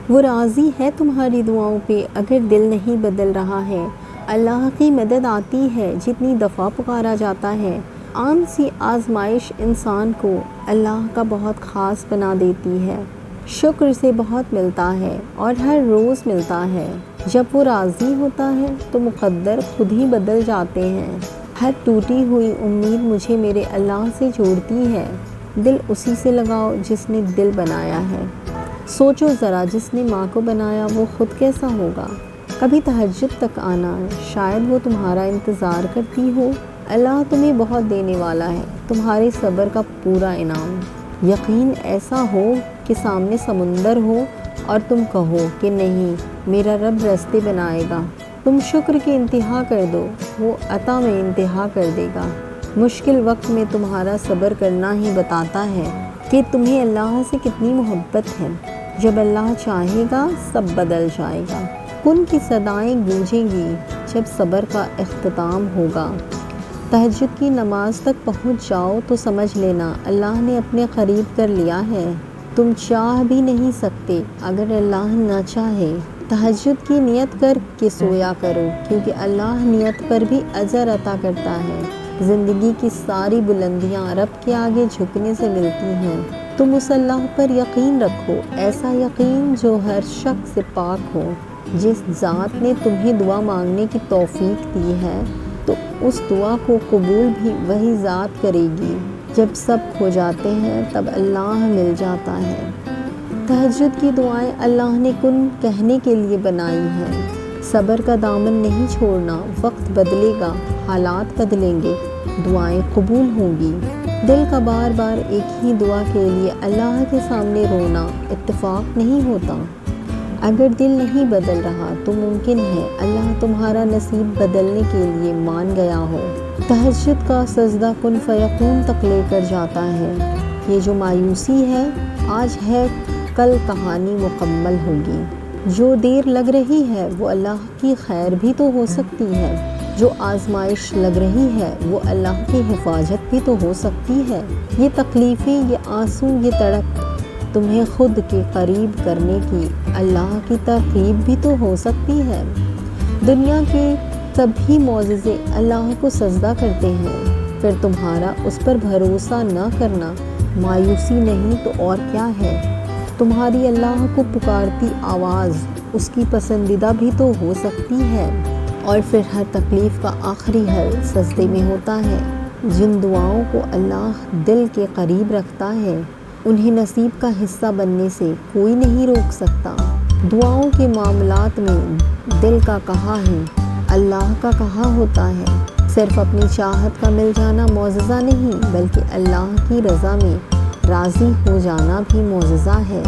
وہ راضی ہے تمہاری دعاؤں پہ اگر دل نہیں بدل رہا ہے۔ اللہ کی مدد آتی ہے جتنی دفعہ پکارا جاتا ہے۔ عام سی آزمائش انسان کو اللہ کا بہت خاص بنا دیتی ہے۔ شکر سے بہت ملتا ہے اور ہر روز ملتا ہے۔ جب وہ راضی ہوتا ہے تو مقدر خود ہی بدل جاتے ہیں۔ ہر ٹوٹی ہوئی امید مجھے میرے اللہ سے جوڑتی ہے۔ دل اسی سے لگاؤ جس نے دل بنایا ہے۔ سوچو ذرا، جس نے ماں کو بنایا وہ خود کیسا ہوگا؟ کبھی تہجد تک آنا، شاید وہ تمہارا انتظار کرتی ہو۔ اللہ تمہیں بہت دینے والا ہے، تمہارے صبر کا پورا انعام۔ یقین ایسا ہو کہ سامنے سمندر ہو اور تم کہو کہ نہیں، میرا رب راستے بنائے گا۔ تم شکر کی انتہا کر دو، وہ عطا میں انتہا کر دے گا۔ مشکل وقت میں تمہارا صبر کرنا ہی بتاتا ہے کہ تمہیں اللہ سے کتنی محبت ہے۔ جب اللہ چاہے گا سب بدل جائے گا۔ کن کی صدائیں گونجیں گی جب صبر کا اختتام ہوگا۔ تہجد کی نماز تک پہنچ جاؤ تو سمجھ لینا اللہ نے اپنے قریب کر لیا ہے۔ تم چاہ بھی نہیں سکتے اگر اللہ نہ چاہے۔ تہجد کی نیت کر کے سویا کرو، کیونکہ اللہ نیت پر بھی اجر عطا کرتا ہے۔ زندگی کی ساری بلندیاں رب کے آگے جھکنے سے ملتی ہیں۔ تم اس اللہ پر یقین رکھو، ایسا یقین جو ہر شک سے پاک ہو۔ جس ذات نے تمہیں دعا مانگنے کی توفیق دی ہے تو اس دعا کو قبول بھی وہی ذات کرے گی۔ جب سب کھو جاتے ہیں تب اللہ مل جاتا ہے۔ تہجد کی دعائیں اللہ نے کن کہنے کے لیے بنائی ہیں۔ صبر کا دامن نہیں چھوڑنا، وقت بدلے گا، حالات بدلیں گے، دعائیں قبول ہوں گی۔ دل کا بار بار ایک ہی دعا کے لیے اللہ کے سامنے رونا اتفاق نہیں ہوتا۔ اگر دل نہیں بدل رہا تو ممکن ہے اللہ تمہارا نصیب بدلنے کے لیے مان گیا ہو۔ تہجد کا سجدہ کن فیکون تک لے کر جاتا ہے۔ یہ جو مایوسی ہے آج ہے، کل کہانی مکمل ہوگی۔ جو دیر لگ رہی ہے وہ اللہ کی خیر بھی تو ہو سکتی ہے۔ جو آزمائش لگ رہی ہے وہ اللہ کی حفاظت بھی تو ہو سکتی ہے۔ یہ تکلیفیں، یہ آنسو، یہ تڑپ تمہیں خود کے قریب کرنے کی اللہ کی ترغیب بھی تو ہو سکتی ہے۔ دنیا کے سبھی معجزے اللہ کو سجدہ کرتے ہیں، پھر تمہارا اس پر بھروسہ نہ کرنا مایوسی نہیں تو اور کیا ہے؟ تمہاری اللہ کو پکارتی آواز اس کی پسندیدہ بھی تو ہو سکتی ہے۔ اور پھر ہر تکلیف کا آخری حل سجدے میں ہوتا ہے۔ جن دعاؤں کو اللہ دل کے قریب رکھتا ہے انہیں نصیب کا حصہ بننے سے کوئی نہیں روک سکتا۔ دعاؤں کے معاملات میں دل کا کہا ہی اللہ کا کہا ہوتا ہے۔ صرف اپنی چاہت کا مل جانا معجزہ نہیں، بلکہ اللہ کی رضا میں راضی ہو جانا بھی معجزہ ہے۔